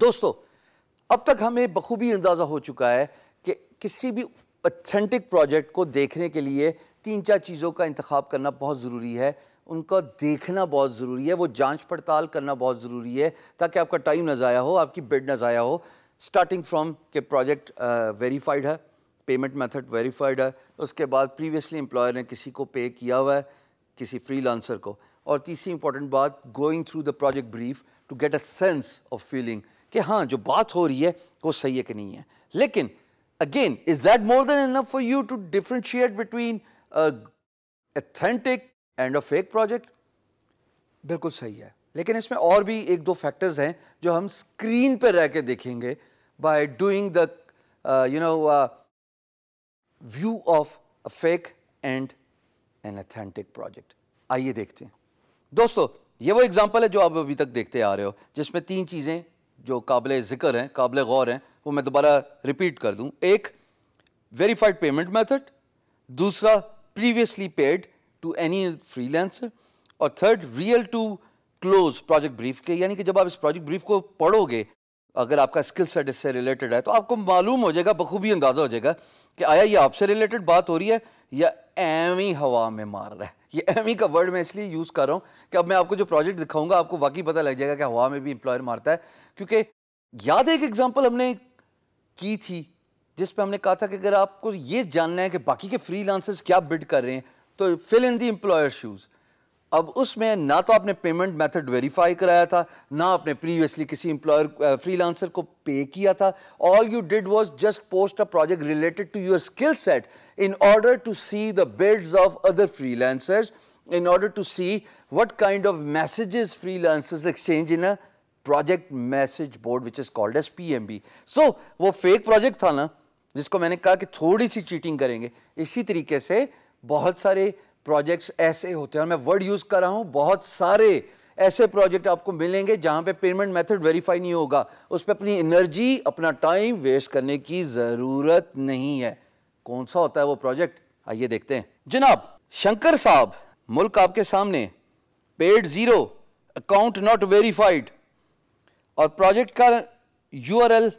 दोस्तों, अब तक हमें बखूबी अंदाज़ा हो चुका है कि किसी भी ऑथेंटिक प्रोजेक्ट को देखने के लिए 3-4 चीज़ों का इंतखाब करना बहुत ज़रूरी है। उनका देखना बहुत ज़रूरी है, वो जांच पड़ताल करना बहुत ज़रूरी है ताकि आपका टाइम ना ज़ाया हो, आपकी बिड ना ज़ाया हो। स्टार्टिंग फ्रॉम के प्रोजेक्ट वेरीफाइड है, पेमेंट मेथड वेरीफाइड है, उसके बाद प्रीवियसली एम्प्लॉयर ने किसी को पे किया हुआ है, किसी फ्रीलांसर को, और तीसरी इंपॉर्टेंट बात, going through the project brief to get a sense of feeling कि हाँ जो बात हो रही है वो सही है कि नहीं है। लेकिन again, is that more than enough for you to differentiate between authentic and a fake project? बिल्कुल सही है, लेकिन इसमें और भी एक दो फैक्टर्स हैं जो हम स्क्रीन पर रह के देखेंगे by doing the view of a fake and an authentic project. आइए देखते हैं। दोस्तों, ये वो एग्जांपल है जो आप अभी तक देखते आ रहे हो, जिसमें 3 चीज़ें जो काबिल ज़िक्र हैं, काबिल गौर हैं, वो मैं दोबारा रिपीट कर दूं। एक, वेरीफाइड पेमेंट मेथड, दूसरा, previously paid to any freelancer, और third, real to close project brief के। यानी कि जब आप इस प्रोजेक्ट ब्रीफ को पढ़ोगे, अगर आपका स्किल सेट इससे रिलेटेड है, तो आपको मालूम हो जाएगा, बखूबी अंदाज़ा हो जाएगा कि आया ये आपसे रिलेटेड बात हो रही है या एमी हवा में मार रहा है। ये एमी का वर्ड मैं इसलिए यूज़ कर रहा हूँ कि अब मैं आपको जो प्रोजेक्ट दिखाऊंगा आपको वाकई पता लग जाएगा कि हवा में भी एम्प्लॉयर मारता है। क्योंकि याद है एक एग्जांपल हमने की थी जिसपे हमने कहा था कि अगर आपको ये जानना है कि बाकी के फ्रीलांसर्स क्या बिड कर रहे हैं, तो fill in the employer shoes. अब उसमें ना तो आपने पेमेंट मेथड वेरीफाई कराया था, ना आपने प्रीवियसली किसी एम्प्लॉयर फ्रीलांसर को पे किया था। All you did was just post a project related to your skill set in order to see the bids of other freelancers, in order to see what kind of messages freelancers exchange in a project message board which is called as PMB. So वो fake project था ना, जिसको मैंने कहा कि थोड़ी सी cheating करेंगे। इसी तरीके से बहुत सारे प्रोजेक्ट्स ऐसे होते हैं, और मैं वर्ड यूज़ कर रहा हूँ, बहुत सारे ऐसे प्रोजेक्ट आपको मिलेंगे जहाँ पे पेमेंट मेथड वेरीफाई नहीं होगा। उस पर अपनी एनर्जी, अपना टाइम वेस्ट करने की ज़रूरत नहीं है। कौन सा होता है वो प्रोजेक्ट? आइए देखते हैं। जनाब शंकर साहब, मुल्क आपके सामने, पेड 0, अकाउंट नॉट वेरीफाइड, और प्रोजेक्ट का यूआरएल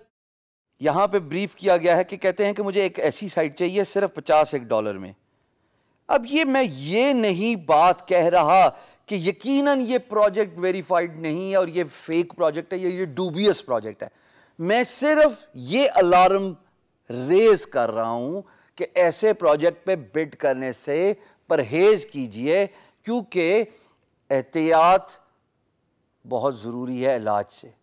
यहां पे ब्रीफ किया गया है कि कहते हैं कि मुझे एक ऐसी साइट चाहिए सिर्फ $50 में। अब ये मैं ये नहीं बात कह रहा कि यकीनन ये प्रोजेक्ट वेरीफाइड नहीं है और ये फेक प्रोजेक्ट है, ये डूबियस प्रोजेक्ट है। मैं सिर्फ ये अलार्म रेज कर रहा हूं कि ऐसे प्रोजेक्ट पे बिड करने से परहेज कीजिए, क्योंकि एहतियात बहुत ज़रूरी है इलाज से।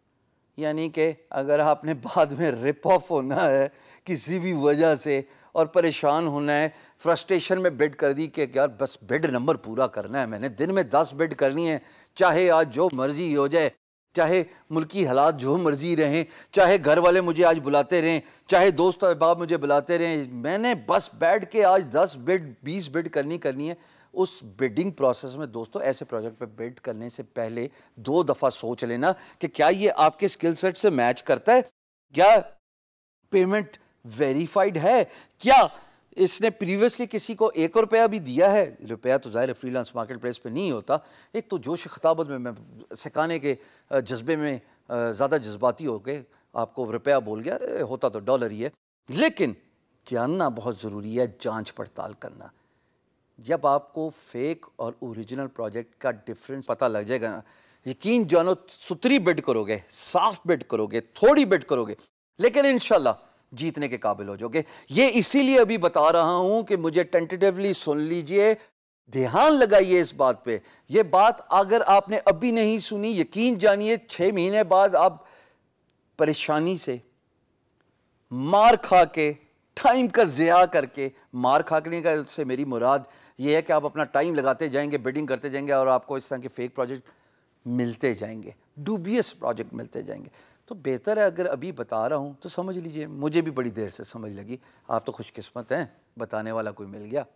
यानी कि अगर आपने बाद में रिप ऑफ होना है किसी भी वजह से और परेशान होना है, फ्रस्ट्रेशन में बिड कर दी कि यार बस बिड नंबर पूरा करना है, मैंने दिन में 10 बिड करनी है, चाहे आज जो मर्जी हो जाए, चाहे मुल्की हालात जो मर्जी रहें, चाहे घर वाले मुझे आज बुलाते रहें, चाहे दोस्त अहबाब मुझे बुलाते रहें, मैंने बस बैठ के आज 10 बिड 20 बिड करनी है। उस बिडिंग प्रोसेस में दोस्तों, ऐसे प्रोजेक्ट पे बिड करने से पहले 2 दफ़ा सोच लेना कि क्या ये आपके स्किल सेट से मैच करता है, क्या पेमेंट वेरीफाइड है, क्या इसने प्रीवियसली किसी को ₹1 भी दिया है। रुपया तो ज़ाहिर फ्रीलांस मार्केट प्लेस पे नहीं होता। एक तो जोश खताबत में मैं सिखाने के जज्बे में ज़्यादा जज्बाती हो के आपको रुपया बोल गया, होता तो डॉलर ही है। लेकिन जानना बहुत ज़रूरी है, जांच पड़ताल करना। जब आपको फेक और ओरिजिनल प्रोजेक्ट का डिफरेंस पता लग जाएगा ना, यकीन जानो सुथरी बिड करोगे, साफ बिड करोगे, थोड़ी बिड करोगे, लेकिन इंशाल्लाह जीतने के काबिल हो जाओगे। ये इसीलिए अभी बता रहा हूं कि मुझे टेंटेटिवली सुन लीजिए, ध्यान लगाइए इस बात पे। ये बात अगर आपने अभी नहीं सुनी, यकीन जानिए 6 महीने बाद आप परेशानी से, मार खा के, टाइम का ज़िया करके, मार खाने का से मेरी मुराद ये है कि आप अपना टाइम लगाते जाएंगे, बिडिंग करते जाएंगे, और आपको इस तरह के फेक प्रोजेक्ट मिलते जाएंगे, डूबियस प्रोजेक्ट मिलते जाएंगे। तो बेहतर है अगर अभी बता रहा हूँ तो समझ लीजिए। मुझे भी बड़ी देर से समझ लगी, आप तो खुशकिस्मत हैं, बताने वाला कोई मिल गया।